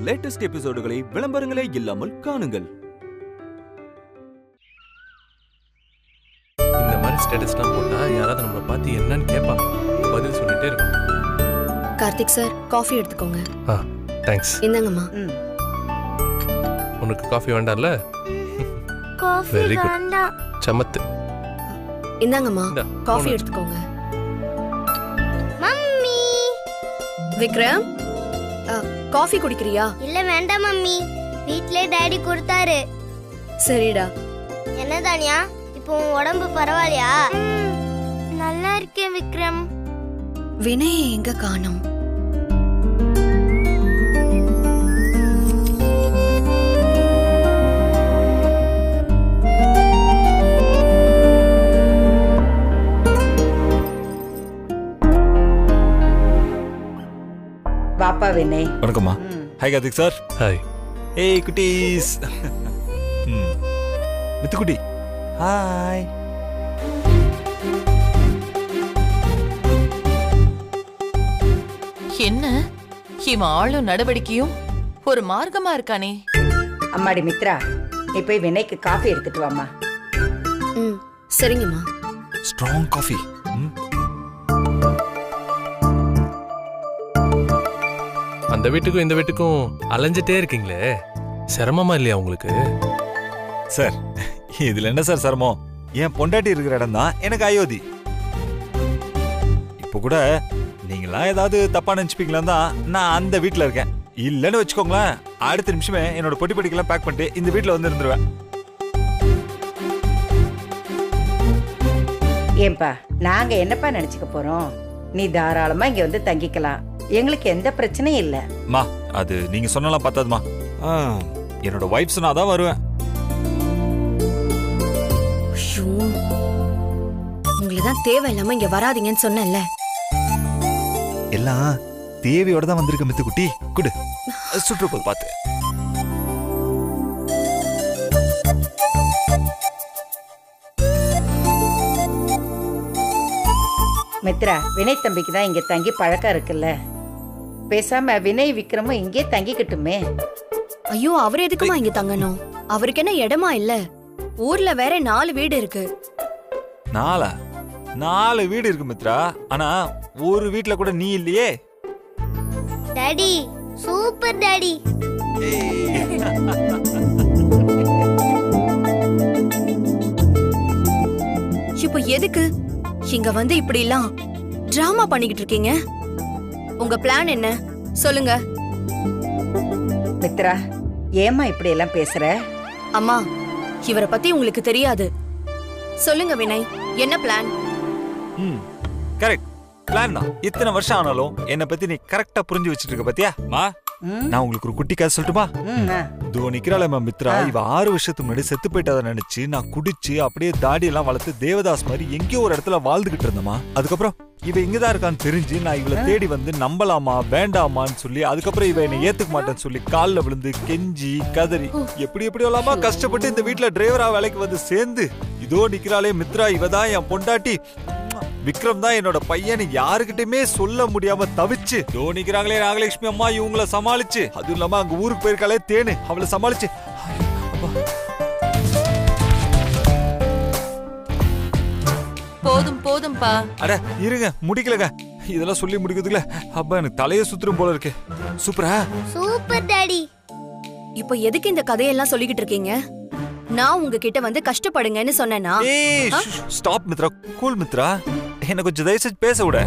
Latest எபிசோடுகளை விளம்பரங்களே இல்லாமல் காணுங்கள். இந்த மாதிரி ஸ்டேட்டஸ்லாம் போட்டா யாராவது நம்மளை பார்த்து என்னன்னு கேட்பாங்க. பதில் சொல்லிட்டே இருக்கும். கார்த்திக் சார், காஃபி எடுத்துக்கோங்க. தேங்க்ஸ். இந்தாங்கம்மா. உனக்கு காஃபி வேண்டாம்ல? காஃபி வேண்டாம். சமத்து. இந்தாங்கம்மா, காஃபி எடுத்துக்கோங்க. மம்மி. விக்ரம், காஃபி குடிக்கிறியா? இல்ல வேண்டாம் மம்மி, வீட்லயே டாடி கொடுத்தாரு. சரிடா. என்ன தானியா, இப்போ உடம்பு பரவாயில்லையா? நல்லா இருக்கேன் விக்ரம். வினய் எங்க காணோம்? பாப்பா வினய். வணக்கம்மா. Hi Karthik sir. ஹாய். ஏய் குட்டீஸ். மித்துக்குட்டி. ஹாய். என்ன இவன் ஆளும் நடவடிக்கையும் ஒரு மார்க்கமா இருக்கானே. அம்மாடி மித்ரா, நீ போய் வினய்க்கு காஃபி எடுத்துட்டு வாமா. சரிங்கம்மா. Strong coffee. அந்த வீட்டுக்கும் இந்த வீட்டுக்கும் அலைஞ்சிட்டே இருக்கீங்களே, சிரமமா இல்லையா உங்களுக்கு? சார், இதுல என்ன சார் சிரமம்? என் பொண்டாட்டி இருக்கிற இடம் தான் எனக்கு அயோத்தி. இப்போ கூட நீங்களாம் ஏதாவது தப்பா நினைச்சுப்பீங்களான்னு தான் நான் அந்த வீட்டுல இருக்கேன். இல்லன்னு வச்சுக்கோங்களேன், அடுத்த நிமிஷமே என்னோட பொட்டி படிக்கெல்லாம் பேக் பண்ணிட்டு இந்த வீட்டுல வந்து இருந்துருவேன். ஏன்பா, நாங்க என்னப்பா நினைச்சுக்க போறோம்? நீ தாராளமா இங்க வந்து தங்கிக்கலாம், எங்களுக்கு எந்த பிரச்சனையும் இல்ல. மா, அது நீங்க சொன்னலாம் பார்த்தாதுமா. என்னோட வைஃப் சொன்னாதான் வருவேன். உங்களுதான் தேவையில்லாம இங்க வராதீங்கன்னு சொன்னேன்ல. எல்லாம் தேவையோட தான் வந்திருக்க மித்துக்குட்டி. குடு, சுற்றுப்போது பார்த்து. மித்ரா, வினய் தம்பிக்கு தான் இங்க தங்கி பழக்கம் இருக்குல்ல, பேசாம வினய் விக்ரமும் இங்கே தங்கிக்கிட்டுமே. ஐயோ, அவர் எதுக்குமா இங்க தங்கணும்? அவருக்கு என்ன இடமா இல்ல? ஊர்ல வேற 4 வீடு இருக்கு. 4 வீடு இருக்கு மித்ரா, ஆனா ஒரு வீட்ல கூட நீ இல்லையே. Daddy super daddy. இப்போ எதுக்கு இங்க வந்து இப்படி எல்லாம் டிராமா பண்ணிக்கிட்டு இருக்கீங்க? உங்க பிளான் என்ன சொல்லுங்க. மித்ரா, ஏமா இப்படி எல்லாம் பேசுற? அம்மா, இவரை பத்தி உங்களுக்கு தெரியாது. சொல்லுங்க வினய், என்ன பிளான்? கரெக்ட் பிளான் தான். இத்தனை வருஷம் ஆனாலும் என்ன பத்தி நீ கரெக்டா புரிஞ்சு வச்சிட்டு இருக்க பாத்தியா? நான் உங்களுக்கு ஒரு குட்டி கதை சொல்லட்டுமா? இதோ நிக்கிறாளேம்மா மித்ரா, இவ 6 வருஷத்துக்கு முன்னாடி செத்து போயிட்டதை நினைச்சு நான் குடிச்சு அப்படியே தாடி எல்லாம் வளர்த்து தேவதாஸ் மாதிரி எங்கேயோ ஒரு இடத்துல வாழ்ந்துகிட்டு இருந்தேமா. அதுக்கப்புறம் இவ இங்கதான் இருக்கான்னு தெரிஞ்சு நான் இவளை தேடி வந்து நம்பலாமா வேண்டாமான்னு சொல்லி, அதுக்கப்புறம் இவ என்னை ஏத்துக்க மாட்டேன்னு சொல்லி காலில் விழுந்து கெஞ்சி கதறி எப்படி எப்படியெல்லாமா கஷ்டப்பட்டு இந்த வீட்டுல டிரைவரா வேலைக்கு வந்து சேர்ந்து இதோ நிக்கிறாளே மித்ரா, இவதான் என் பொண்டாட்டி. விக்ரம் தான் என்னோட பையன். யாருக்கிட்டயுமே சொல்ல முடியாம தவிச்சு தோணிக்கிறாங்களே நாகலட்சுமி அம்மா, இவங்கள சமாளிச்சு, அதுவும் இல்லாம அங்க ஊருக்கு போயிருக்காளே தேனு, அவளை சமாளிச்சு. போதும் போதும்பா. அட இருங்க, முடிக்கலங்க. இதெல்லாம் சொல்லி முடிக்கிறதுக்குள்ள அப்பா எனக்கு தலைய சுத்துரும் போல இருக்கு. சூப்பரா? Super daddy. இப்போ எதுக்கு இந்த கதையெல்லாம் சொல்லிக்கிட்டு இருக்கீங்க? நான் உங்ககிட்ட வந்து கஷ்டப்படுங்கன்னு சொன்னேனா? Stop Mitra, cool Mitra. என்ன கொஞ்சம் தயவு செஞ்சு பேச விட.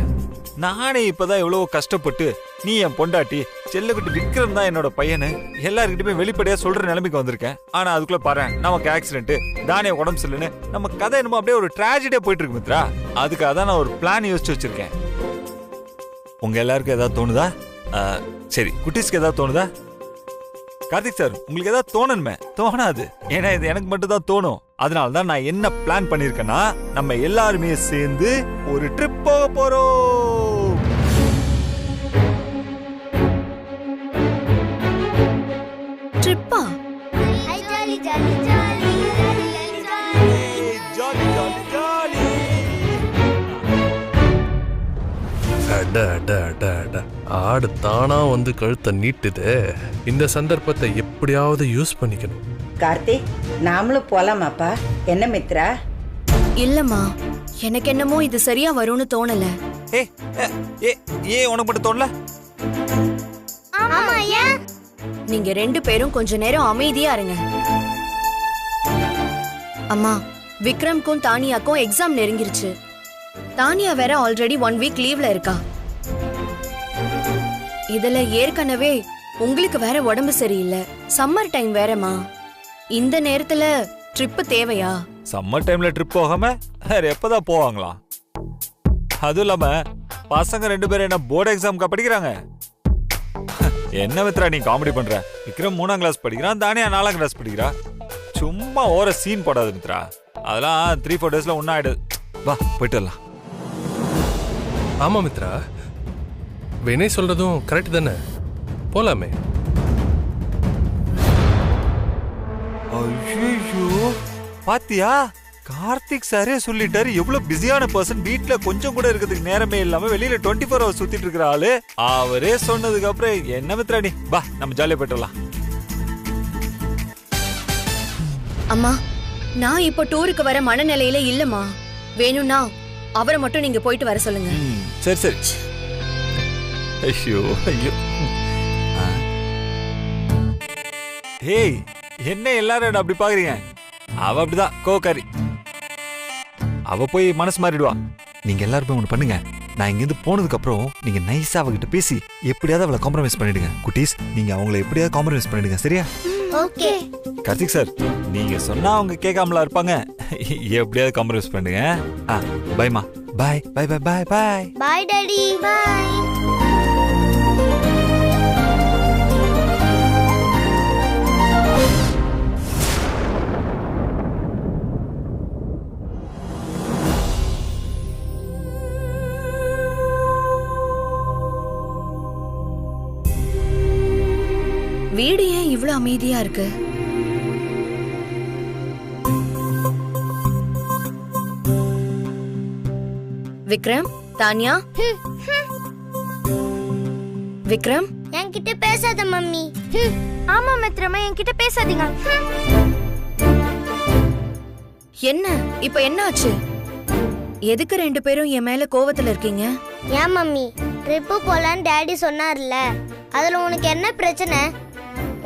நானே இப்பதான் எவ்வளவு கஷ்டப்பட்டு நீ என் பொண்டாட்டி, செல்லக்குட்டி விக்ரம் தான் என்னோட பையனு எல்லாருக்கிட்டுமே வெளிப்படையா சொல்ற நிலைமைக்கு வந்திருக்கேன். ஆனா அதுக்குள்ள பாரு, நமக்கு ஆக்சிடென்ட், தானே உடம்பு சரியில்லைன்னு நம்ம கதை என்னமோ அப்படியே ஒரு டிராஜடியா போயிட்டு இருக்கு மித்ரா. அதுக்காக தான் நான் ஒரு பிளான் யோசிச்சு வச்சிருக்கேன். உங்க எல்லாருக்கும் ஏதாவது தோணுதா? சரி, குட்டீஸ்க்கு ஏதாவது தோணுதா? கார்த்திக் சார், உங்களுக்கு ஏதாவது தோணணுமே? தோணாது, ஏன்னா இது எனக்கு மட்டும் தான் தோணும். அதனாலதான் நான் என்ன பிளான் பண்ணிருக்கேன்னா, நம்ம எல்லாருமே சேர்ந்து ஒரு ட்ரிப் போக போறோம். ட்ரிப்பா? Jolly jolly jolly jolly jolly jolly. அட அட அட அட ஆடு தானா வந்து கழுத்தை நீட்டுது. இந்த சந்தர்ப்பத்தை எப்படியாவது யூஸ் பண்ணிக்கணும். கார்த்திக், நாமளும் போலாமாப்பா? என்ன மித்ரா? இல்லம்மா, எனக்கு என்னமோ இது சரியா வரும்னு தோணல. ஏ ஏ ஏ உனக்கு மட்டும் தோணல? ஆமா ஏன்? நீங்க 2 பேரும் கொஞ்ச நேரம் அமைதியா இருங்க. அம்மா, விக்ரம்க்கும் தானியாக்கும் எக்ஸாம் நெருங்கிருச்சு. தானியா வேற ஆல்ரெடி 1 வீக் லீவ்ல இருக்கா. இதுல ஏற்கனவே உங்களுக்கு வேற உடம்பு சரியில்லை. சம்மர் டைம் வேறமா. இந்த நேரத்துல ட்ரிப் தேவையா? சம்மர் டைம்ல ட்ரிப் போகாம வேற எப்பதான் போவாங்களா? அதுவும் இல்லாம பசங்க 2 பேரும் என்ன போர்டு எக்ஸாம்க்கா படிக்கிறாங்க? என்ன மித்ரா நீ காமெடி பண்ற? விக்ரம் 3ஆம் கிளாஸ் படிக்கிறான், தானியா 4ஆம் கிளாஸ் படிக்கிறா. சும்மா ஓர சீன் போடாது மித்ரா. அதெல்லாம் 3-4 டேஸ்ல ஒன்னும் ஆயிடுது. வா போயிட்டு வரலாம். ஆமா மித்ரா, வினய் சொல்றதும் கரெக்ட் தானே, போலாமே. ஐயோ பாத்தியா, கார்த்திக் சாரே சொல்லிட்டாரு எவ்வளவு பிஸியான பர்சன். வீட்டுல கொஞ்சம் கூட இருக்கிறதுக்கு நேரமே இல்லாம வெளியில 24 ஹவர்ஸ் சுத்திட்டு இருக்கிற ஆளு. அவரே சொன்னதுக்கு அப்புறம் என்ன மித்ரா நீ வா நம்ம ஜாலியா போயிட்டுலாம். அம்மா, நான் இப்போ டூருக்கு வர மனநிலையில இல்லம்மா. வேணும்னா அவரை மட்டும் நீங்க போயிட்டு வர சொல்லுங்க. சரி சரி. ஐயோ ஐயோ. ஹேய், என்ன எல்லாரும் அப்படி பாக்குறீங்க? அவ அப்படிதான் கோகாரி. அவ போய் மனசு மாறிடுவா. நீங்க எல்லாரும் போய் ஒண்ணு பண்ணுங்க. நான் இங்க இருந்து போனதுக்கு அப்புறம் நீங்க நைஸா அவகிட்ட பேசி எப்படியாவது அவளை காம்ப்ரமைஸ் பண்ணிடுங்க. குட்டீஸ், நீங்க அவங்களை எப்படியாவது காம்ப்ரமைஸ் பண்ணிடுங்க, சரியா? ஓகே. கார்த்திக் சார், நீங்க சொன்னா அவங்க கேட்காமலா இருப்பாங்க. எப்படியாவது காம்ப்ரமைஸ் பண்ணுங்க. பைமா. Bye bye bye bye bye. Bye daddy. Bye. வீடு ஏன் இவ்ளோ அமைதியா இருக்கு? விக்ரம், தானியா. விக்ரம், என்கிட்ட பேசாத மம்மி. ஆமா மித்ரமா, என்கிட்ட பேசாதீங்க. என்ன இப்ப என்ன ஆச்சு? எதுக்கு 2 பேரும் என் மேல கோவத்துல இருக்கீங்க? ஏன் மம்மி, ட்ரிப்பு போலான்னு டாடி சொன்னார்ல, அதுல உனக்கு என்ன பிரச்சனை?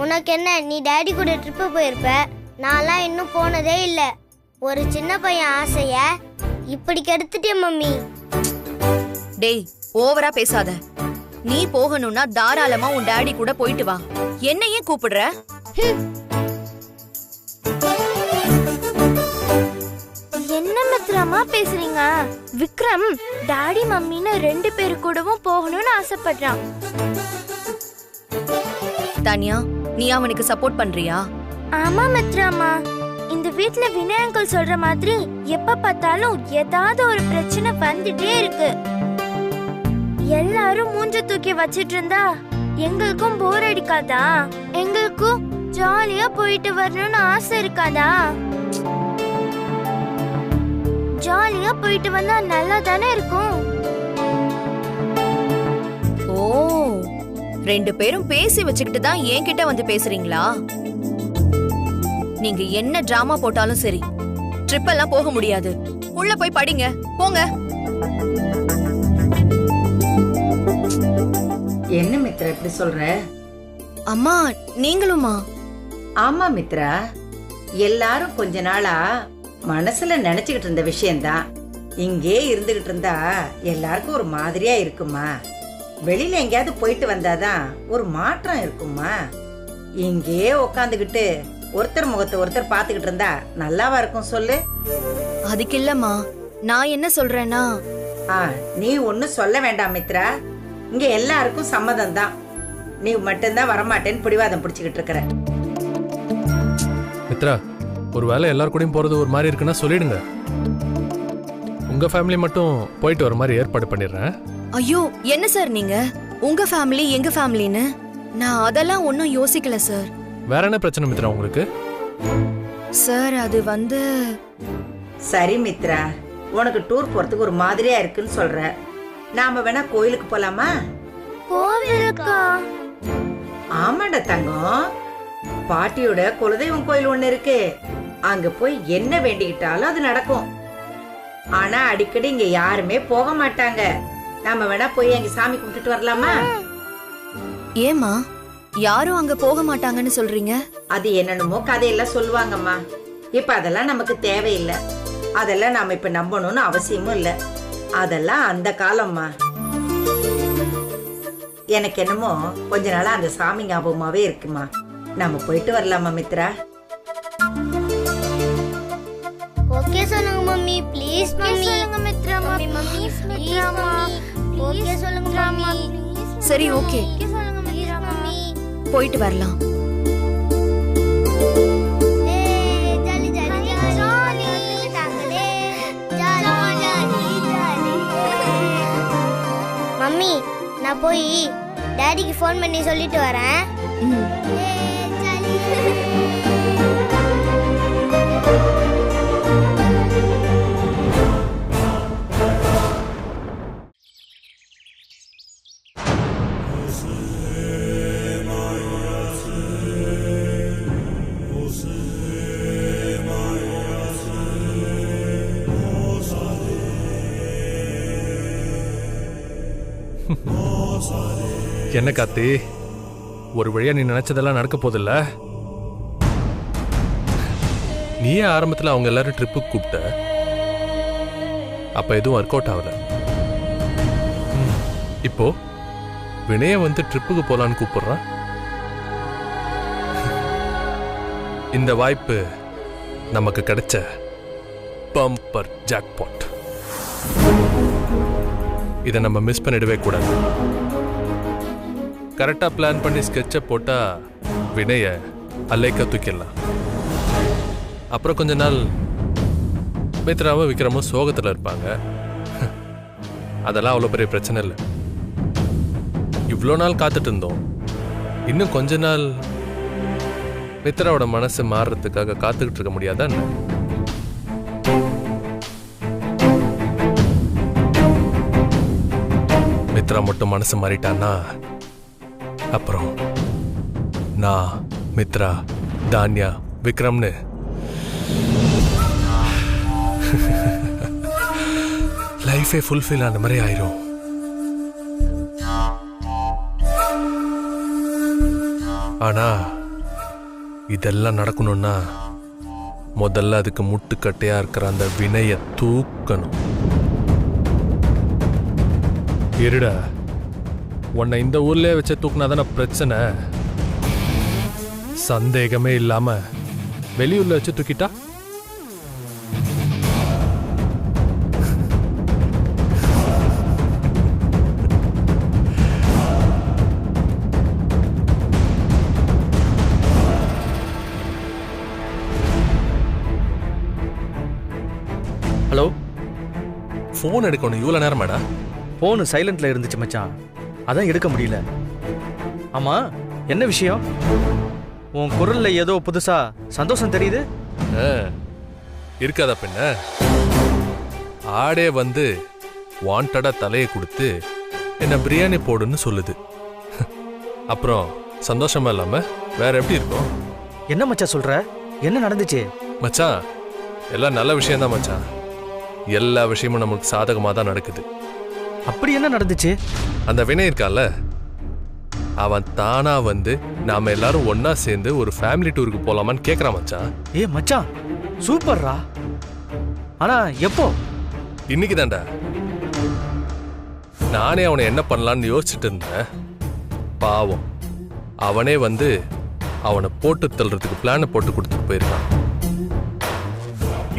உனக்கு என்ன, நீ டாடி கூட ட்ரிப்பு போயிருப்ப. நான்லாம் இன்னும் போனதே இல்ல. ஒரு சின்ன பையன் ஆசைய இப்படி கெடுத்துட்டே மம்மி. டேய், ஓவரா பேசாத. நீ போகணும்னா தாராளமா உன் டாடி கூட போயிட்டு வா. என்னையே கூப்பிடுற? என்ன மித்ரமா பேசுறீங்க? விக்ரம் டாடி மம்மின்னு 2 பேரு கூடவும் போகணும்னு ஆசைப்படுறான். தானியா, நீ அவனுக்கு சப்போர்ட் பண்றியா? ஆமா மித்ராமா, இந்த வீட்ல வினய் அங்கிள் சொல்ற மாதிரி எப்ப பார்த்தாலும் ஏதாவது ஒரு பிரச்சனை வந்துட்டே இருக்கு. எல்லாரும் மூஞ்ச தூக்கி வச்சிட்டு இருந்தா எங்களுக்கும் போர் அடிக்காதா? எங்களுக்கும் ஜாலியா போயிட்டு வரணும்னு ஆசை இருக்காதா? ஜாலியா போயிட்டு வந்தா நல்லா தானே இருக்கும். ஓ, 2 பேரும் பேசி வச்சுக்கிட்டு தான் என்கிட்ட வந்து பேசுறீங்களா? நீங்க என்ன டிராமா போட்டாலும் சரி, ட்ரிப் எல்லாம் போக முடியாது. உள்ள போய் படிங்க, போங்க. என்ன மித்ரா இப்படி சொல்ற? அம்மா, நீங்களுமா? ஆமா மித்ரா, எல்லாரும் கொஞ்ச நாளா மனசுல நினைச்சுக்கிட்டு இருந்த விஷயம்தான். இங்கே இருந்துகிட்டு இருந்தா எல்லாருக்கும் ஒரு மாதிரியா இருக்குமா. வெளியில எங்கேயாவது போயிட்டு வந்தாதான் ஒரு மாற்றம் இருக்குமா. இங்கே உக்காந்துக்கிட்டு ஒருத்தர் முகத்தை ஒருத்தர் பாத்துக்கிட்டு இருந்தா நல்லாவா இருக்கும் சொல்லு? அதுக்கு இல்லம்மா, நான் என்ன சொல்றேன்னா, நீ ஒன்னும் சொல்ல வேண்டாம் மித்ரா. இங்க எல்லாருக்கும் சம்மதம் தான். நீ மட்டும்தான் வரமாட்டேன்னு பிடிவாதம் பிடிச்சுக்கிட்டு இருக்கிற. மித்ரா, ஒரு வேளை எல்லாரும் கூடயும் போறது ஒரு மாதிரி இருக்குன்னா சொல்லிடுங்க. உங்க ஃபேமிலி மட்டும் போயிட்டு வர மாதிரி ஏற்பாடு பண்ணிடுறேன். ஐயோ என்ன சார் நீங்க, உங்க ஃபேமிலி எங்க ஃபேமிலின்னு? நான் அதெல்லாம் ஒன்னும் யோசிக்கல சார். வேற என்ன பிரச்சனை மித்ரா உங்களுக்கு? சார் அது வந்து... சரி மித்ரா, உனக்கு டூர் போறதுக்கு ஒரு மாதிரியா இருக்குன்னு சொல்ற. நாம வேணா கோயிலுக்கு போலாமா? கோவிலுக்கா? ஆமாடா தங்கம், பாட்டியோட குலதெய்வம் கோயில் ஒண்ணு இருக்கு. அங்க போய் என்ன வேண்டிக்கிட்டாலும் அது நடக்கும். ஆனா அடிக்கடி இங்க யாருமே போக மாட்டாங்க. நாம வேணா போய் அங்க சாமி கும்பிட்டுட்டு வரலாமா? ஏமா யாரும் அங்க போக மாட்டாங்கன்னு சொல்றீங்க? அது என்னென்னமோ கதையெல்லாம் சொல்லுவாங்கம்மா. இப்ப அதெல்லாம் நமக்கு தேவையில்லை. அதெல்லாம் நாம இப்ப நம்பணும்னு அவசியமும் இல்லை. அதெல்லாம் அந்த காலம்மா. எனக்கு என்னமோ கொஞ்ச நாளா அந்த சாமி ஞாபகமாவே இருக்குமா. நாம போயிட்டு வரலாமா மித்ரா? ஓகே சொல்லுங்க மம்மி, ப்ளீஸ் மம்மி. சொல்லுங்க Mitra mummy, mummy Mitra mummy. Okay சொல்லுங்க மம்மி. சரி ஓகே, சொல்லுங்க மித்ரா மம்மி. போயிட்டு வரலாம். ஜாலி ஜாலி ஜாலி தாங்களே. Jolly jolly jolly. மம்மி, நான் போய் டாடிக்கு ஃபோன் பண்ணி சொல்லிட்டு வரேன். ம். ஜாலி. என்ன கார்த்தி, ஒரு வழியா நீ நினைச்சதெல்லாம் நடக்க போதில்ல? நீயே ஆரம்பத்தில் அவங்க எல்லாரும் ட்ரிப்புக்கு கூப்பிட்ட, அப்ப எதுவும் ஒர்க் அவுட் ஆகல. இப்போ வினய வந்து ட்ரிப்புக்கு போலான்னு கூப்பிடுறான். இந்த வாய்ப்பு நமக்கு கிடைச்ச பம்பர் ஜாக்பாட். இதை நம்ம மிஸ் பண்ணிடவே கூடாது. கரெக்டா பிளான் பண்ணி ஸ்கெட்சை போட்டா வினய அல்லைக்க தூக்கிடலாம். அப்புறம் கொஞ்ச நாள் மித்ராவும் விக்ரமும் சோகத்தில் இருப்பாங்க. அதெல்லாம் அவ்வளோ பெரிய பிரச்சனை இல்லை. இவ்வளோ நாள் காத்துட்டு இருந்தோம். இன்னும் கொஞ்ச நாள் மித்ராவோட மனசு மாறுறதுக்காக காத்துக்கிட்டு இருக்க முடியாதா என்ன? மித்ரா மட்டும் மனசு மாறிட்டான்னா அப்புறம் நான், மித்ரா, தான்யா, விக்ரம்னு லைஃபே ஃபுல்ஃபில் ஆன மாதிரி ஆயிரும். ஆனா இதெல்லாம் நடக்கணும்னா முதல்ல அதுக்கு முட்டுக்கட்டையா இருக்கிற அந்த வினைய தூக்கணும். இருடா, உன்னை இந்த ஊர்லயே வச்சு தூக்குனாதான பிரச்சனை. சந்தேகமே இல்லாம வெளியூர்ல வச்சு தூக்கிட்டா ஹலோ, போன் எடுக்கணும். இவ்வளவு நேரமாடா? ஃபோனு சைலண்ட்ல இருந்துச்சு மச்சான், அதான் எடுக்க முடியல. ஆமா, என்ன விஷயம்? உன் குரல்ல ஏதோ புதுசா சந்தோஷம் தெரியுது. இருக்காதா பின்ன? ஆடே வந்து வாண்டடா தலையை கொடுத்து என்ன பிரியாணி போடுன்னு சொல்லுது. அப்புறம் சந்தோஷமா இல்லாம வேற எப்படி இருக்கும்? என்ன மச்சான் சொல்ற? என்ன நடந்துச்சு? மச்சான், எல்லாம் நல்ல விஷயம்தான் மச்சான். எல்லா விஷயமும் நமக்கு சாதகமாக தான் நடக்குது. அப்படி என்ன நடந்துச்சு? அந்த வினய் இருக்கான்ல, அவன் தானா வந்து நாம எல்லாரும் ஒன்னா சேர்ந்து ஒரு ஃபேமிலி டூருக்கு போலாமான்னு கேக்குறான் மச்சான். ஏ மச்சான், சூப்பர்ரா. ஆனா எப்போ? இன்னைக்கு தான்டா. நானே அவனை என்ன பண்ணலான்னு யோசிச்சுட்டு இருந்தேன். பாவம், அவனே வந்து அவனை போட்டு தள்ளுறதுக்கு பிளானை போட்டு கொடுத்துட்டு போயிருக்கான்.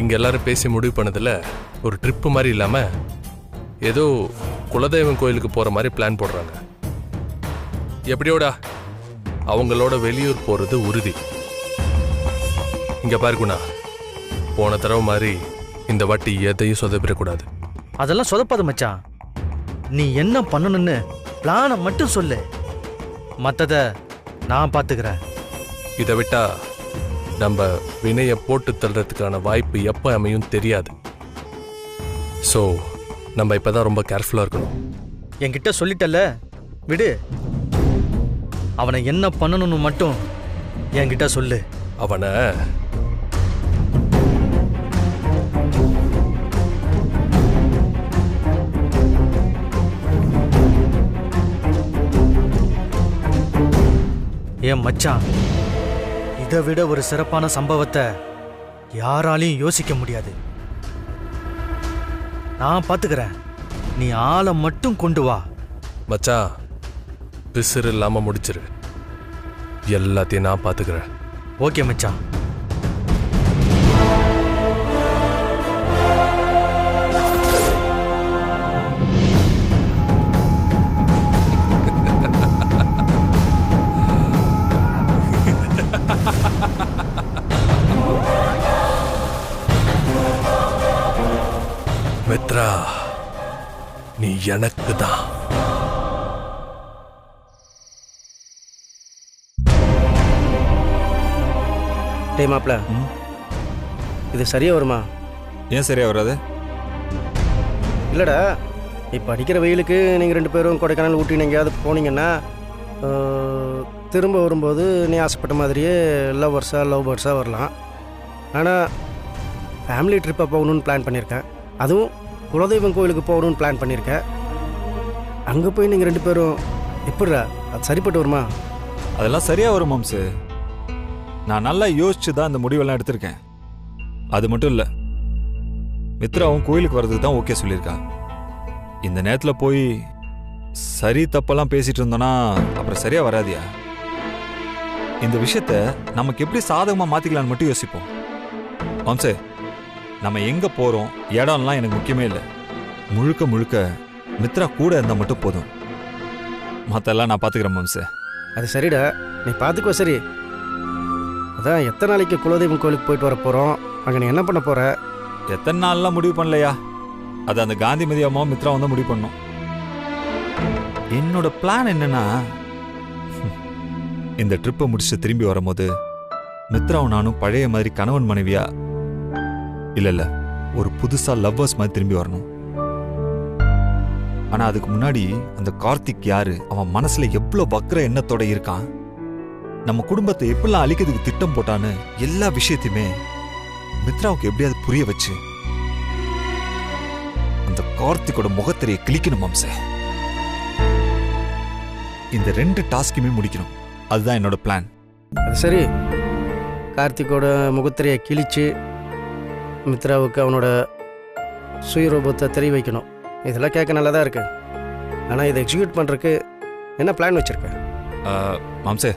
இங்க எல்லாரும் பேசி முடிவு பண்ணதுல ஒரு ட்ரிப்பு மாதிரி இல்லாம ஏதோ குலதெய்வம் கோயிலுக்கு போற மாதிரி பிளான் போடுறாங்க. எப்படியோடா அவங்களோட வெளியூர் போறது உறுதி. இங்க பாருக்குண்ணா, போன தடவை மாதிரி இந்த வாட்டி எதையும் சொதப்பிடக்கூடாது. அதெல்லாம் சொதப்பாது மச்சான். நீ என்ன பண்ணணும்னு பிளானை மட்டும் சொல்லு, மத்தத நான் பாத்துக்கிறேன். இதை விட்டா நம்ம வினைய போட்டு தள்ளுறதுக்கான வாய்ப்பு எப்போ அமையும் தெரியாது. ஸோ நம்ம இப்பதான் ரொம்ப கேர்ஃபுல்லா இருக்கணும். என்கிட்ட சொல்லிட்டல, விடு. அவனை என்ன பண்ணணும்னு மட்டும் என்கிட்ட சொல்லு. அவனை ஏன் மச்சான், இதை விட ஒரு சிறப்பான சம்பவத்தை யாராலையும் யோசிக்க முடியாது. நான் பாத்துக்கிறேன், நீ ஆளை மட்டும் கொண்டு வா. மச்சான் பிசிறு இல்லாம முடிச்சிரு. எல்லாத்தையும் நான் பாத்துக்கிறேன். ஓகே மச்சான். மித்ரா, நீ எனக்கு தான். டேய் மாப்ள, இது சரியா வருமா? ஏன் சரியா வராது? இல்லைடா, இப்போ அடிக்கிற வெயிலுக்கு நீங்கள் 2 பேரும் கொடைக்கானல் ஊட்டி எங்கேயாவது போனீங்கன்னா திரும்ப வரும்போது நீ ஆசைப்பட்ட மாதிரியே லவ் பேர்ஸாக வரலாம். ஆனால் ஃபேமிலி ட்ரிப்பாக போகணுன்னு பிளான் பண்ணியிருக்கேன். அதுவும் குலதெய்வம் கோயிலுக்கு போகணுன்னு பிளான் பண்ணியிருக்கேன். அங்கே போய் நீங்கள் 2 பேரும் எப்படிடா அது சரிப்பட்டு வருமா? அதெல்லாம் சரியா வரும் மாம்சு. நான் நல்லா யோசிச்சு தான் இந்த முடிவெல்லாம் எடுத்திருக்கேன். அது மட்டும் இல்லை, மித்ராவும் கோயிலுக்கு வர்றதுக்கு தான் ஓகே சொல்லியிருக்கா. இந்த நேரத்தில் போய் சரி தப்பெல்லாம் பேசிட்டு இருந்தோன்னா அப்புறம் சரியா வராதியா. இந்த விஷயத்த நமக்கு எப்படி சாதகமாக மாற்றிக்கலான்னு மட்டும் யோசிப்போம். மாம்சே, நம்ம எங்கே போகிறோம் இடம்லாம் எனக்கு முக்கியமே இல்லை. முழுக்க முழுக்க மித்ரா கூட இருந்தால் மட்டும் போதும். மற்றெல்லாம் நான் பார்த்துக்கிறேன் மாம்சே. அது சரிடா, நீ பார்த்துக்கோ. சரி, அதான் எத்தனை நாளைக்கு குலதெய்வம் கோயிலுக்கு போயிட்டு வர போகிறோம்? அங்கே நீ என்ன பண்ண போகிற? எத்தனை நாள்லாம் முடிவு பண்ணலையா, அது அந்த காந்திமதி அம்மாவும் மித்ராவும் தான் முடிவு பண்ணோம். என்னோட பிளான் என்னன்னா, இந்த ட்ரிப்பை முடிச்சு திரும்பி வரும்போது மித்ராவும் நானும் பழைய மாதிரி கணவன் மனைவியா இல்ல ஒரு புதுசா லவ்வர்ஸ் மாதிரி திரும்பி வரணும். ஆனா அதுக்கு முன்னாடி அந்த கார்த்திக் யாரு, அவன் மனசுல எவ்வளவு வக்ர எண்ணத்தோட இருக்கான், நம்ம குடும்பத்தை எப்படிலாம் அழிக்கிறதுக்கு திட்டம் போட்டான்னு எல்லா விஷயத்தையுமே மித்ராவுக்கு எப்படியாவது புரிய வச்சு அந்த கார்த்திகோட முகத்திரையை கிழிக்கணும் மாம்சே. இந்த 2 டாஸ்க்குமே முடிக்கணும். அதுதான் என்னோட பிளான். அது சரி, கார்த்திகோட முகத்திரையை கிழிச்சு மித்ராவுக்கு அவனோட சுயரூபத்தை தெரிய வைக்கணும். இதெல்லாம் கேட்க நல்லா தான் இருக்கு. ஆனால் இதை எக்ஸிக்யூட் பண்ணுறதுக்கு என்ன பிளான் வச்சுருக்கேன்? மாம்சே,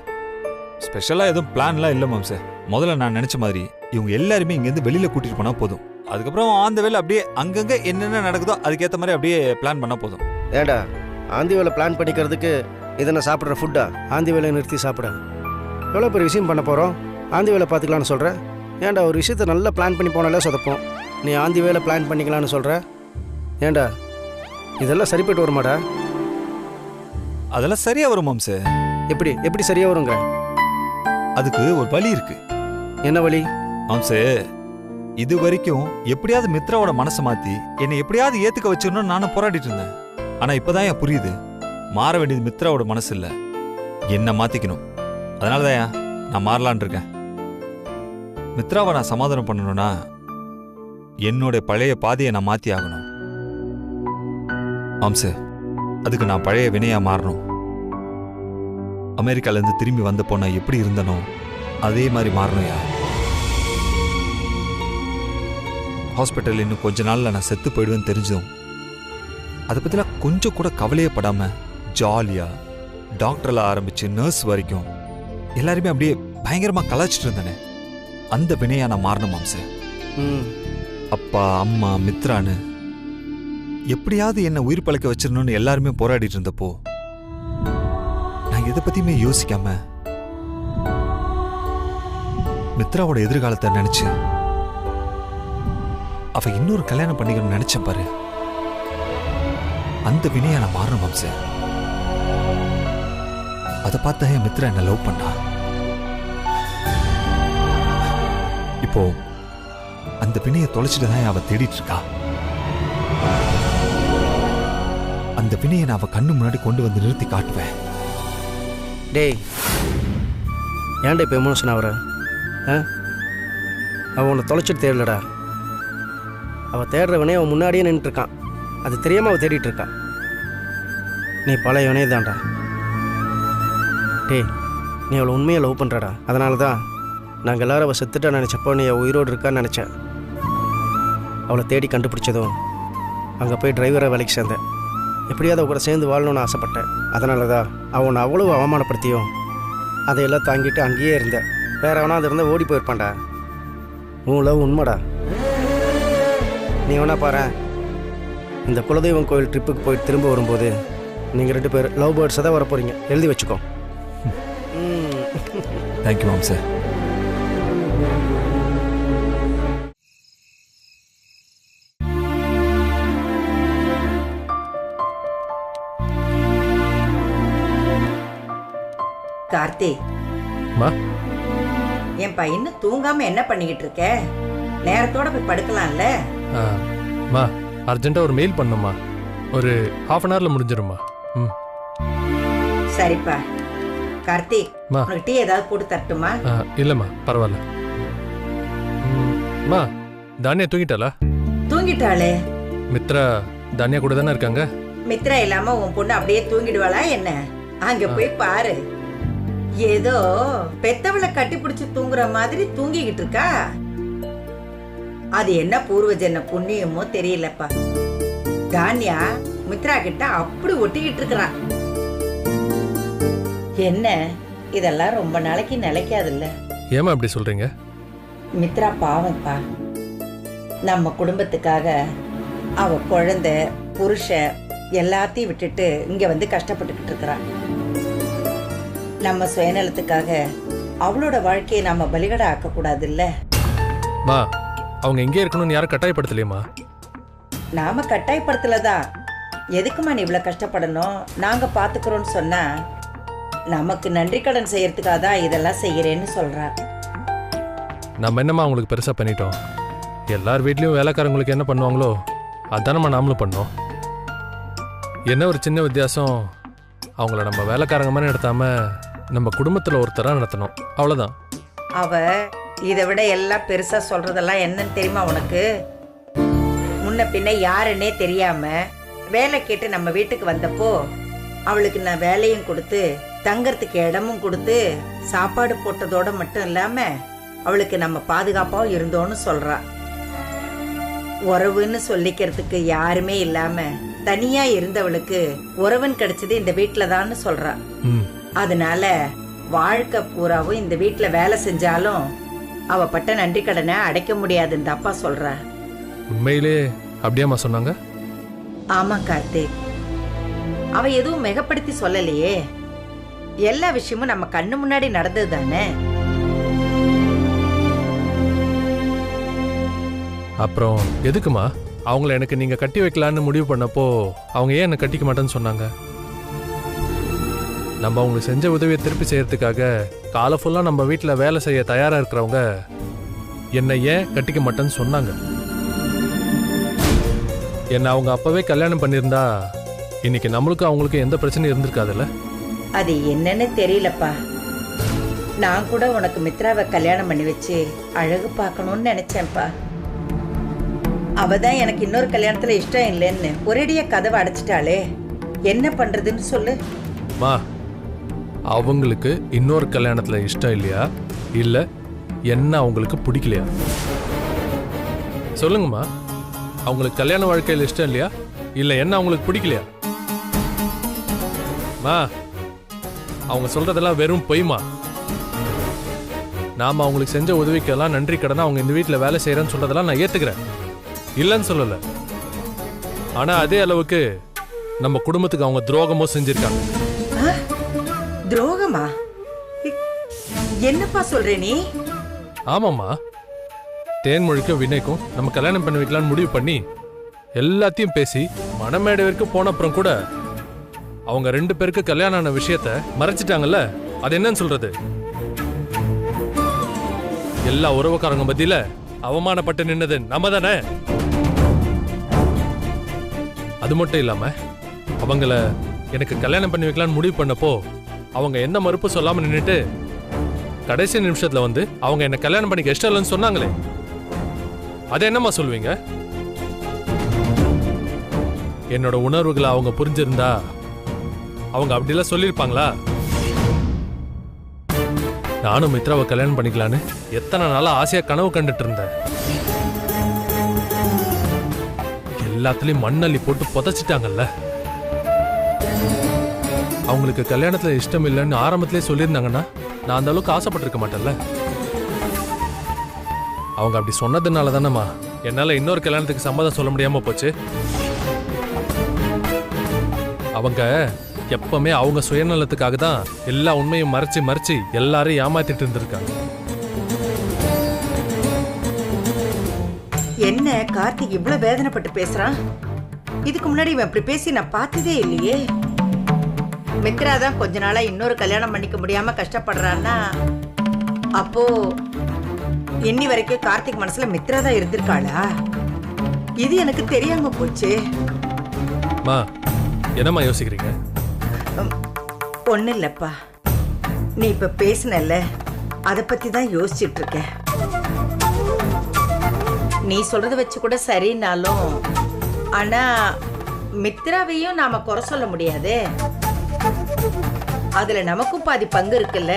ஸ்பெஷலாக எதுவும் பிளான்லாம் இல்லை மாம்சே. முதல்ல நான் நினச்ச மாதிரி இவங்க எல்லாருமே இங்கேருந்து வெளியில் கூட்டிகிட்டு போனால் போதும். அதுக்கப்புறம் ஆந்த வேலை அப்படியே அங்கங்கே என்னென்ன நடக்குதோ அதுக்கேற்ற மாதிரி அப்படியே பிளான் பண்ணால் போதும். ஏண்டா, ஆந்தி வேலை பிளான் பண்ணிக்கிறதுக்கு இதை நான் சாப்பிட்ற ஃபுட்டா? ஆந்தி வேலை நிறுத்தி சாப்பிட எவ்வளோ பெரிய விஷயம் பண்ண போகிறோம்? ஆந்தி வேலை பார்த்துக்கலான்னு சொல்கிறேன். ஏண்டா, ஒரு விஷயத்த நல்லா பிளான் பண்ணி போனாலே சொதப்போம். நீ ஆந்தி வேலை பிளான் பண்ணிக்கலான்னு சொல்கிற. ஏண்டா, இதெல்லாம் சரிப்பட்டு வருமாடா? அதெல்லாம் சரியா வரும் மாம்சே. எப்படி எப்படி சரியா வருங்க? அதுக்கு ஒரு வழி இருக்கு. என்ன வழி மாம்சே? இது வரைக்கும் எப்படியாவது மித்ராவோட மனசை மாத்தி என்னை எப்படியாவது ஏத்துக்க வச்சிடணும்னு நானும் போராடிட்டு இருந்தேன். ஆனா இப்பதான் என் புரியுது, மாற வேண்டியது மித்ராவோட மனசு இல்ல, என்ன மாத்திக்கணும். அதனாலதான் நான் மாறலான் இருக்கேன். மித்ராவை நான் சமாதானம் பண்ணணும்னா என்னோட பழைய பாதையை நான் மாத்தி ஆகணும் மாம்சே. அதுக்கு நான் பழைய வினையா மாறணும். அமெரிக்கால இருந்து திரும்பி வந்தப்போ நான் எப்படி இருந்தனோ அதே மாதிரி மாறணும்யா. ஹாஸ்பிட்டல் இன்னும் கொஞ்ச நாள்ல நான் செத்து போயிடுவேன்னு தெரிஞ்சதும் அதை பத்திலாம் கொஞ்சம் கூட கவலையே படாம ஜாலியா டாக்டர்ல ஆரம்பிச்சு நர்ஸ் வரைக்கும் எல்லாருமே அப்படியே பயங்கரமா கலாச்சிட்டு இருந்தேனே, அந்த வினையா நான் மாறணும் மாம்சே. அப்பா அம்மா மித்ரான்னு எப்படியாவது என்ன உயிர் பழக்க வச்சிடணும்னு எல்லாருமே போராடிட்டு இருந்தப்போ நான் எதை பத்தியுமே யோசிக்காம மித்ராவோட எதிர்காலத்தை நினைச்சு அவ இன்னொரு கல்யாணம் பண்ணிக்கணும்னு நினைச்சேன் பாரு. அந்த வினையா நான் மாறணும் மாம்சே. அதை பார்த்தா என் மித்ரா என்ன லவ் பண்ணா. இப்போ அந்த வினையை தொலைச்சிட்டு தான் அவ தேடிட்டு இருக்கா. அந்த வினையை நான் அவ கண்ணு முன்னாடி கொண்டு வந்து நிறுத்தி காட்டுவேன். டேய், ஏன்டா இப்போ எமோஷன் ஆகுற? அவன் உன்னை தொலைச்சிட்டு தேடலடா. அவள் தேடுறவனே அவன் முன்னாடியே நின்றுட்டுருக்கான். அது தெரியாமல் அவள் தேடிட்டு இருக்கான். நீ பழையவனே தான்டா. டேய், நீ அவளை உண்மையை லவ் பண்ணுறடா. அதனால தான் நாங்கள் எல்லாரும் அவள் செத்துட்டா நினச்சப்போ நீ அவள் உயிரோடு இருக்கான்னு நினச்சேன். அவளை தேடி கண்டுபிடிச்சதும் அங்கே போய் டிரைவரை வேலைக்கு சேர்ந்தேன். எப்படியாவது அவ கூட சேர்ந்து வாழணும்னு ஆசைப்பட்டேன். அதனால தான் அவனை அவ்வளோ அவமானப்படுத்தியும் அதையெல்லாம் தாங்கிட்டு அங்கேயே இருந்தேன். வேற அவனா அது இருந்தால் ஓடி போயிருப்பான்டா. உன் லவ் உண்மைடா. நீ வேணா பாரு, இந்த குலதெய்வம் கோயில் ட்ரிப்புக்கு போயிட்டு திரும்ப வரும்போது நீங்கள் 2 பேர் லவ் பேர்ட்ஸை தான் வர போகிறீங்க. எழுதி வச்சுக்கோ. தேங்க்யூ மாம் சார். கார்த்திக், என் பையன் தூங்காம என்ன பண்ணிக்கிட்டு இருக்க? நேரத்தோட போய் படுக்கலாம்ல? மா, அர்ஜென்ட்டா ஒரு மெயில் பண்ணுமா, ஒரு half அன் ஹவர்ல முடிஞ்சிருமா? சரிப்பா. கார்த்திக், உனக்கு டீ ஏதாவது போட்டு தரட்டுமா? இல்லம்மா, பரவாயில்ல. மா, தானியா தூங்கிட்டாளா? தூங்கிட்டாளே. மித்ரா தானியா கூட தானே இருக்காங்க? மித்ரா இல்லாம உன் பொண்ணு அப்படியே தூங்கிடுவாளா என்ன? அங்க போய் பாரு, ஏதோ பெத்தவளை கட்டி பிடிச்சு தூங்குற மாதிரி தூங்கிக்கிட்டு இருக்கா. அது என்ன பூர்வ ஜென்ம புண்ணியமோ தெரியலப்பா. தானியா மித்ரா கிட்ட அப்படி ஒட்டிக்கிட்டு இருக்கிறான். என்ன இதெல்லாம் ரொம்ப நாளைக்கு நிலைக்காதுல்ல. ஏமா அப்படி சொல்றீங்க? மித்ரா பாவம்ப்பா. நம்ம குடும்பத்துக்காக அவ குழந்தை புருஷன் எல்லாத்தையும் விட்டுட்டு இங்க வந்து கஷ்டப்பட்டுக்கிட்டு இருக்கிறான். நம்ம சுயநலத்துக்காக அவளோட வாழ்க்கையை நாம பலிகடை ஆக்க கூடாதுல்ல. மா, அவங்க எங்கே இருக்கணும்னு யாரும் கட்டாயப்படுத்தலையம்மா. நாம கட்டாயப்படுத்தலதான். எதுக்குமா நீ இவ்வளவு கஷ்டப்படணும், நாங்க பாத்துக்கிறோம்னு சொன்னா நமக்கு நன்றி கடன் செய்யறதுக்காக தான் இதெல்லாம் செய்யறேன்னு சொல்றா. நம்ம என்னம்மா அவங்களுக்கு பெருசா பண்ணிட்டோம்? எல்லார் வீட்லயும் வேலைக்காரங்களுக்கு என்ன பண்ணுவாங்களோ அதானம்மா நாமளும் பண்ணோம். என்ன ஒரு சின்ன வித்தியாசம், அவங்கள நம்ம வேலைக்காரங்க மாதிரி நடத்தாம நம்ம குடும்பத்துல ஒருத்தரா நடத்தணும், அவ்வளவுதான். அவ இதை விட எல்லாம் பெருசா சொல்றதெல்லாம் என்னன்னு தெரியுமா உனக்கு? முன்ன பின்ன யாருன்னே தெரியாம வேலை கேட்டு நம்ம வீட்டுக்கு வந்தப்போ அவளுக்கு நான் வேலையும் கொடுத்து தங்கறதுக்கு இடமும் கொடுத்து சாப்பாடு போட்டதோட மட்டும் இல்லாம அவளுக்கு நம்ம பாதுகாப்பாவும் இருந்தோன்னு சொல்றா. உறவுன்னு சொல்லிக்கிறதுக்கு யாருமே இல்லாம தனியா இருந்தவளுக்கு உறவுன்னு கிடைச்சது இந்த வீட்டுலதான்னு சொல்றா. அதனால வாழ்க்கை பூராவும் இந்த வீட்டுல வேலை செஞ்சாலும் அவ பட்ட நன்றி கடனை அடைக்க முடியாதுன்னு அப்பா சொல்ற. உண்மையிலே அப்படியாம்மா சொன்னாங்க? ஆமா கார்த்திக், அவ எதுவும் மிகப்படுத்தி சொல்லலையே. எல்லா விஷயமும் நம்ம கண்ணு முன்னாடி நடந்தது தானே. அப்புறம் எதுக்குமா அவங்கள எனக்கு நீங்க கட்டி வைக்கலான்னு முடிவு பண்ணப்போ அவங்க ஏன் என்ன கட்டிக்க மாட்டேன்னு சொன்னாங்க? நம்ம அவங்களுக்கு செஞ்ச உதவியை திருப்பி செய்யறதுக்காக காலை ஃபுல்லா நம்ம வீட்டில் வேலை செய்ய தயாரா இருக்கிறவங்க என்னை ஏன் கட்டிக்க மாட்டேன்னு சொன்னாங்க. என்ன அவங்க அப்பவே கல்யாணம் பண்ணியிருந்தா இன்னைக்கு நம்மளுக்கும் அவங்களுக்கும் எந்த பிரச்சனையும் இருந்திருக்காதுல்ல. அது என்னன்னு தெரியலப்பா. நான் கூட உனக்கு மித்ராவை கல்யாணம் பண்ணி வச்சு அழகு பார்க்கணும்னு நினைச்சேன்ப்பா. அவதான் எனக்கு இன்னொரு கல்யாணத்துல இஷ்டம் இல்லைன்னு ஒரேடியா கதவை அடைச்சிட்டாளே, என்ன பண்றதுன்னு சொல்லு. மா, அவங்களுக்கு இன்னொரு கல்யாணத்துல இஷ்டம் இல்லையா, இல்ல என்ன அவங்களுக்கு பிடிக்கலையா? சொல்லுங்கம்மா, அவங்களுக்கு கல்யாண வாழ்க்கையில் இஷ்டம் இல்லையா, இல்ல என்ன அவங்களுக்கு பிடிக்கலையா? மா, அவங்க சொல்றதெல்லாம் வெறும் பொய்மா. நாம அவங்களுக்கு செஞ்ச உதவிக்கெல்லாம் நன்றி கடனா அவங்க இந்த வீட்டில் வேலை செய்யறேன்னு சொல்றதெல்லாம் நான் ஏத்துக்கிறேன், இல்லைன்னு சொல்லல. ஆனா அதே அளவுக்கு நம்ம குடும்பத்துக்கு அவங்க துரோகமும் செஞ்சிருக்காங்க. துரோகமா? என்னப்பா சொல்ற நீ? ஆமாம்மா, தேன்மொழிக்கும் வினய்க்கும் நம்ம கல்யாணம் பண்ணி வைக்கலான்னு முடிவு பண்ணி எல்லாத்தையும் பேசி மணமேடை வரைக்கும் போன அப்புறம் கூட அவங்க 2 பேருக்கு கல்யாணம் ஆன விஷயத்த மறைச்சிட்டாங்கல்ல. அது என்னன்னு சொல்றது? எல்லா உறவுக்காரங்க மத்தியில அவமானப்பட்டு நின்னது நம்ம தானே. அது மட்டும் இல்லாம அவங்கள எனக்கு கல்யாணம் பண்ணி வைக்கலான்னு முடிவு பண்ணப்போ அவங்க என்ன மறுப்பு சொல்லாம நின்னுட்டு கடைசி நிமிஷத்துல வந்து அவங்க என்ன கல்யாணம் பண்ணிக்க இஷ்டம் இல்லைன்னு சொன்னாங்களே, அதை என்னம்மா சொல்லுவீங்க? என்னோட உணர்வுகளை அவங்க புரிஞ்சிருந்தா அவங்க அப்படிலாம் சொல்லியிருப்பாங்களா? நானும் மித்ராவை கல்யாணம் பண்ணிக்கலான்னு எத்தனை நாளா ஆசையா கனவு கண்டுட்டு இருந்தேன். எல்லாத்துலயும் மண்ணள்ளி போட்டு புதைச்சிட்டாங்கல்ல. அவங்களுக்கு கல்யாணத்துல இஷ்டம் இல்லைன்னு ஆரம்பத்திலே சொல்லியிருந்தாங்கன்னா நான் அந்த அளவுக்கு ஆசைப்பட்டிருக்க மாட்டேன்ல. அவங்க அப்படி சொன்னதுனால தானேம்மா என்னால இன்னொரு கல்யாணத்துக்கு சம்மதம் சொல்ல முடியாம போச்சு. அவங்க எப்பவுமே அவங்க சுயநலத்துக்காக தான் எல்லா உண்மையும் மறைச்சு மறைச்சு எல்லாரையும் ஏமாத்திட்டு இருந்திருக்காங்க. என்ன கார்த்திக் இவ்வளவு வேதனைப்பட்டு பேசுறான்? இதுக்கு முன்னாடி இவன் இப்படி பேசி நான் பார்த்ததே இல்லையே. மித்ரா தான் கொஞ்ச நாளா இன்னொரு கல்யாணம் பண்ணிக்க முடியாம கஷ்டப்படுறான்னா அப்போ இன்னி வரைக்கும் கார்த்திக் மனசுல மித்ரா தான் இருந்திருக்காளா? இது எனக்கு தெரியாம போச்சு. என்னம்மா யோசிக்கிறீங்க? ஒண்ணு இல்லப்பா, நீ இப்ப பேசினல்ல அத பத்தி தான் யோசிச்சுட்டு இருக்க. நீ சொல்றத வச்சு கூட சரினாலும் ஆனா மித்ராவையும் நாம குறை சொல்ல முடியாது. அதுல நமக்கும் பாதி பங்கு இருக்குல்ல.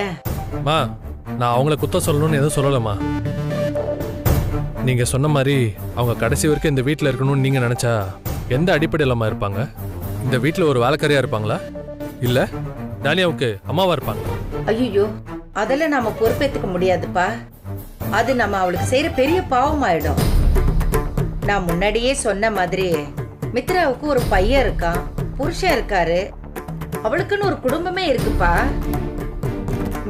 நான் அவங்கள குத்த சொல்லணும்னு எதுவும் சொல்லலம்மா. நீங்க சொன்ன மாதிரி அவங்க கடைசி வரைக்கும் இந்த வீட்டுல இருக்கணும்னு நீங்க நினைச்சா எந்த அடிப்படையிலமா இருப்பாங்க? இந்த வீட்டுல ஒரு வேலைக்காரியா இருப்பாங்களா, இல்ல டாலியாவுக்கு அம்மாவா இருப்பாங்க? ஐயோ, அதெல்லாம் நாம பொறுப்பேத்துக்க முடியாதுப்பா. அது நம்ம அவளுக்கு செய்யற பெரிய பாவம் ஆயிடும். நான் முன்னாடியே சொன்ன மாதிரி மித்ராவுக்கு ஒரு பையன் இருக்கான், புருஷன் இருக்காரு, அவளுக்குன்னு ஒரு குடும்பமே இருக்குப்பா.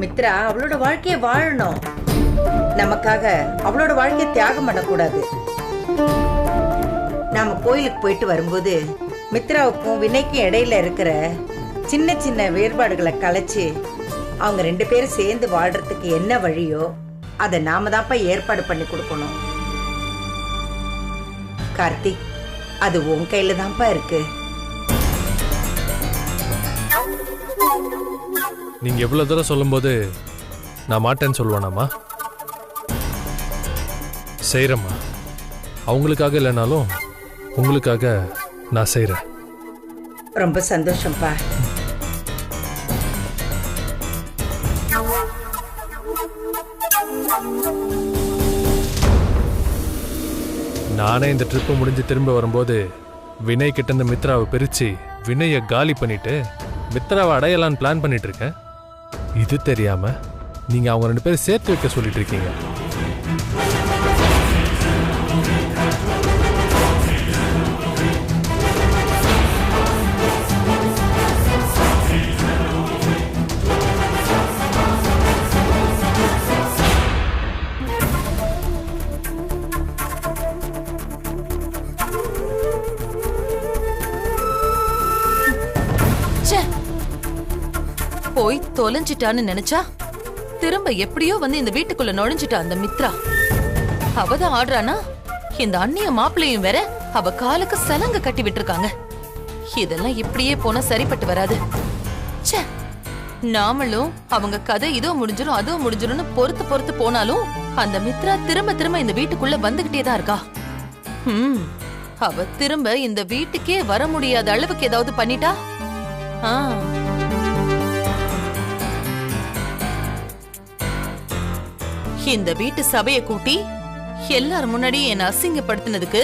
மித்ரா அவளோட வாழ்க்கைய வாழணும். நமக்காக அவளோட வாழ்க்கைய தியாகம் பண்ணக்கூடாது. நாம கோயிலுக்கு போயிட்டு வரும்போது மித்ராவுக்கும் வினைக்கும் இடையில இருக்கிற சின்ன சின்ன வேறுபாடுகளை கலைச்சு அவங்க 2 பேரும் சேர்ந்து வாழ்றதுக்கு என்ன வழியோ அதை நாம தான்ப்பா ஏற்பாடு பண்ணி கொடுக்கணும். கார்த்திக், அது உன் கையில தான்ப்பா இருக்கு. நீங்க எவ்வளவு தூரம் சொல்லும்போது நான் மாட்டேன்னு சொல்லுவானாமா? செய்யறேம்மா. அவங்களுக்காக இல்லைனாலும் உங்களுக்காக நான் செய்யறேன். ரொம்ப சந்தோஷம்ப்பா. நானே இந்த ட்ரிப்பு முடிஞ்சு திரும்ப வரும்போது வினய் கிட்ட இருந்து மித்ராவை பிரிச்சு வினயை காலி பண்ணிட்டு மித்ராவை அடையலான்னு பிளான் பண்ணிட்டு இருக்கேன். இது தெரியாம நீங்க அவங்க 2 பேரும் சேர்த்து வைக்க சொல்லிட்டு இருக்கீங்க. போய் தொலைஞ்சிட்டான்னு நினைச்சா திரும்ப எப்படியோ வந்து இந்த வீட்டுக்குள்ள நுழைஞ்சிட்டா அந்த மித்ரா. அவதான் ஆடுறானா, இந்த அண்ணிய மாப்பிள்ளையும் வேற அவ காலுக்கு சலங்க கட்டி விட்டுருக்காங்க. இதெல்லாம் இப்படியே போனா சரிப்பட்டு வராது. நாமளும் அவங்க கதை இதோ முடிஞ்சிடும் அதோ முடிஞ்சிடும்னு பொறுத்து பொறுத்து போனாலும் அந்த மித்ரா திரும்ப திரும்ப இந்த வீட்டுக்குள்ள வந்துகிட்டே தான் இருக்கா. அவ திரும்ப இந்த வீட்டுக்கே வர முடியாத அளவுக்கு ஏதாவது பண்ணிட்டா இந்த வீட்டு சபையை கூட்டி எல்லார் முன்னாடியும் என்ன அசிங்கப்படுத்தினதுக்கு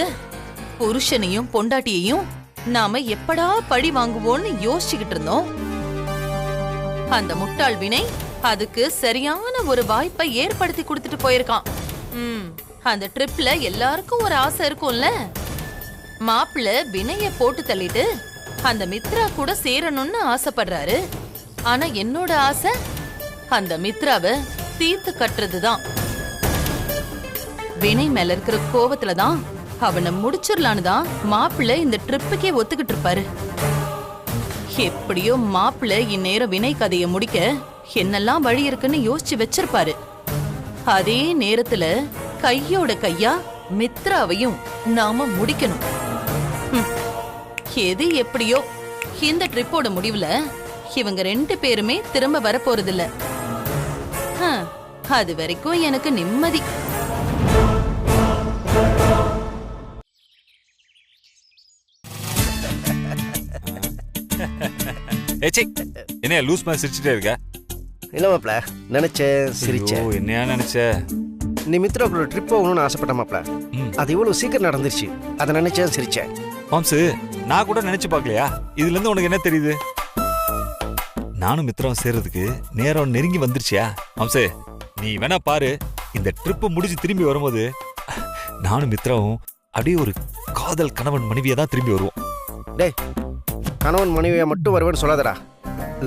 புருஷனையும் பொண்டாட்டியையும் நாம எப்படா பழி வாங்குவோம்னு யோசிச்சுக்கிட்டு இருந்தோம். அந்த முட்டாள் வினை அதுக்கு சரியான ஒரு வாய்ப்பை ஏற்படுத்தி கொடுத்துட்டு போயிருக்கான். அந்த ட்ரிப்ல எல்லாருக்கும் ஒரு ஆசை இருக்கும்ல. மாப்பிள்ள வினைய போட்டு தள்ளிட்டு அந்த மித்ரா கூட சேரணும்னு ஆசைப்படுறாரு. ஆனா என்னோட ஆசை அந்த மித்ராவை தீர்த்து கட்டுறதுதான். வினய் மேல இருக்கிற கோவத்துலதான் அவனை முடிச்சிடலான்னு தான் மாப்பிள்ள இந்த ட்ரிப்புக்கே ஒத்துக்கிட்டு இருப்பாரு. எப்படியோ மாப்பிள்ள இந்நேரம் வினய் கதையை முடிக்க என்னெல்லாம் வழி இருக்குன்னு யோசிச்சு வச்சிருப்பாரு. அதே நேரத்துல கையோட கையா மித்ராவையும் நாம முடிக்கணும். எது எப்படியோ இந்த ட்ரிப்போட முடிவுல இவங்க 2 பேருமே திரும்ப வர போறதில்ல. அது வரைக்கும் எனக்கு நிம்மதி. என்ன லூஸ் மாதிரி சிரிச்சுட்டே இருக்க? இல்ல மாப்ள, நினைச்சேன் சிரிச்சேன். என்னையா நினைச்ச? நீ மித்ரா கூட ட்ரிப் போகணும்னு ஆசைப்பட்ட மாப்ள. அது இவ்வளவு சீக்கிரம் நடந்துருச்சு. அதை நினைச்சேன் சிரிச்சேன். மாம்சு, நான் கூட நினைச்சு பார்க்கலையா? இதுல இருந்து உனக்கு என்ன தெரியுது? நானும் மித்ராவும் சேர்றதுக்கு நேரம் நெருங்கி வந்துருச்சியா? மாம்சு, நீ வேணா பாரு, இந்த ட்ரிப் முடிஞ்சு திரும்பி வரும்போது நானும் மித்ராவும் அப்படியே ஒரு காதல் கணவன் மனைவியா தான் திரும்பி வருவோம். டேய், கணவன் மனைவியா மட்டும் வருவேன்னு சொல்லாதடா.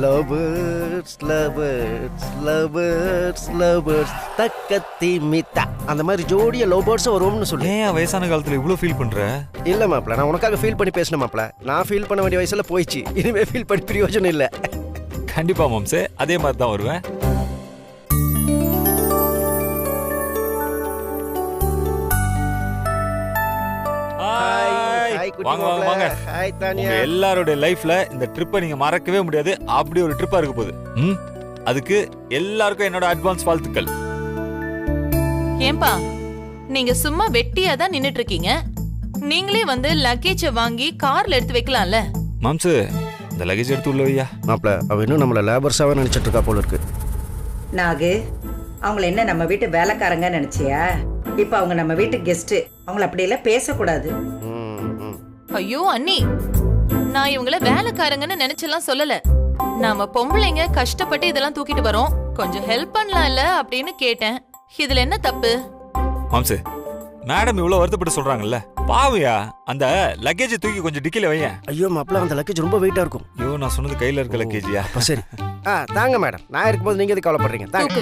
Lovers lovers lovers lovers தக்கத்தி Middha அந்த மாதிரி ஜோடியா லவ்வர்ஸ் வருவோம்னு சொல்லு. ஏன் வயசான காலத்துல இவ்வளவு ஃபீல் பண்ற? இல்ல மாப்ள, நான் உனக்காக ஃபீல் பண்ணி பேசணும் மாப்ள. நான் ஃபீல் பண்ண வேண்டிய வயசுல போயிடுச்சு. இனிமே ஃபீல் பண்ணி பிரயோஜனம் இல்ல. கண்டிப்பா மாம்சே, அதே மாதிரி தான் வருவேன். வாங்க வாங்க வாங்க. ஹாய் தானியா. எல்லாரோட லைஃப்ல இந்த ட்ரிப்பை நீங்க மறக்கவே முடியாது. அப்படி ஒரு ட்ரிப்பா இருக்க போகுது. அதுக்கு எல்லாருக்கும் என்னோட அட்வான்ஸ் வாழ்த்துக்கள். ஏன்பா நீங்க சும்மா வெட்டியா தான் நின்னுட்டு இருக்கீங்க? நீங்களே வந்து லக்கேஜ் வாங்கி கார்ல எடுத்து வைக்கலாம்ல. மாம்சு, இந்த லக்கேஜ் எடுத்து உள்ள வையா. மாப்ள, அவ இன்னும் நம்மள லேபர்ஸாவே நினைச்சிட்டு இருக்கா போல இருக்கு. நாகு, அவங்கள என்ன நம்ம வீட்டு வேலைக்காரங்க நினைச்சியா? இப்ப அவங்க நம்ம வீட்டு கெஸ்ட். அவங்கள அப்படியெல்லாம் பேசக்கூடாது. ஐயோ அண்ணி, நான் இவங்கள வேலைக்காரங்கன்னு நினைச்செல்லாம் சொல்லல. நாம பொம்பளைங்க கஷ்டப்பட்டு இதெல்லாம் தூக்கிட்டு வரோம், கொஞ்சம் ஹெல்ப் பண்ணலாம்ல அப்படின்னு கேட்டேன். இதுல என்ன தப்பு? மாம்சு, மேடம் இவ்வளவு வருத்தப்பட்டு சொல்றாங்கல்ல, பாவியா அந்த லக்கேஜ் தூக்கி கொஞ்சம் டிக்கில வைய. ஐயோ மாப்ள, அந்த லக்கேஜ் ரொம்ப வெயிட்டா இருக்கும். ஐயோ, நான் சொன்னது கையில இருக்க லக்கேஜியா? சரி, தாங்க மேடம். நான் இருக்கும்போது நீங்க எதுக்கு கவலைப்படுறீங்க? தாங்க.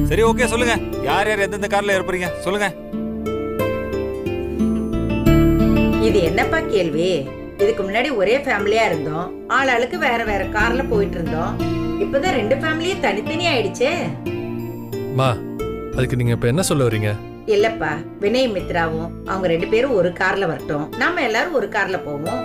சரி, ஓகே, சொல்லுங்க. யார் யார் எந்தெந்த கார்ல ஏற்பறீங்க சொல்லுங்க. இது என்னப்பா கேள்வி? இதுக்கு முன்னாடி ஒரே ஃபேமிலியா இருந்தோம். ஆளாளுக்கு வேற வேற கார்ல போயிட்டு இருந்தோம். இப்பதான் 2 ஃபேமிலியும் தனித்தனி ஆயிடுச்சே. மா, அதுக்கு நீங்க இப்ப என்ன சொல்ல வரீங்க? இல்லப்பா, வினய் மித்ராவும் அவங்க 2 பேரும் ஒரு கார்ல வரட்டும், நாம எல்லாரும் ஒரு கார்ல போவோம்.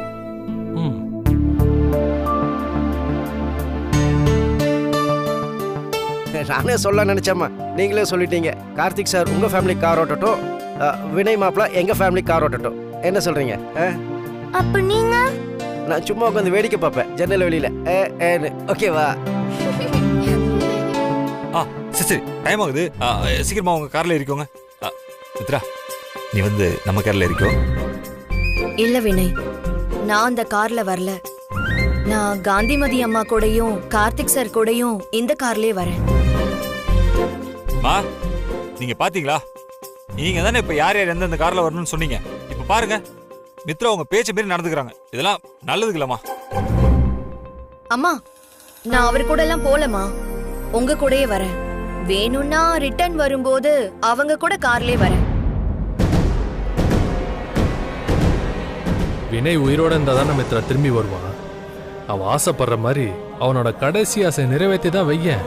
நானே சொல்ல நினைச்சேம்மா, நீங்களே சொல்லிட்டீங்க. கார்த்திக் சார் உங்க ஃபேமிலி கார் ஓட்டட்டும், வினய் மாப்ள எங்க ஃபேமிலி கார் ஓட்டட்டும். என்ன சொல்றீங்க? அப்ப நீங்க? நான் சும்மா உட்காந்து வேடிக்கை பார்ப்பேன் ஜன்னல் வெளியில. ஓகேவா? சரி, டைம் ஆகுது. சீக்கிரமா உங்க கார்ல இருக்கோங்க. மித்ரா, நீ வந்து நம்ம கார்ல இருக்கோ? இல்ல வினய், நான் அந்த கார்ல வரல. நான் காந்திமதி அம்மா கூடயும் கார்த்திக் சார் கூடயும் இந்த கார்லயே வரேன். நீங்க பாத்தீங்களா? நீங்க தானே இப்ப யார் யார் எந்தெந்த கார்ல வரணும்னு சொன்னீங்க. இப்ப பாருங்க, மித்ரா உங்க பேச்ச மீறி நடந்துக்கிறாங்க. இதெல்லாம் நல்லதுங்களா? அம்மா, நான் அவர் கூட எல்லாம் போலமா, உங்க கூடயே வரேன். வேணும்னா ரிட்டர்ன் வரும்போது அவங்க கூட கார்லயே வரேன். வினய் உயிரோட இருந்தாதான் மித்ரா திரும்பி வருவான். அவன் ஆசைப்படுற மாதிரி அவனோட கடைசி ஆசை நிறைவேற்றி தான் வையன்.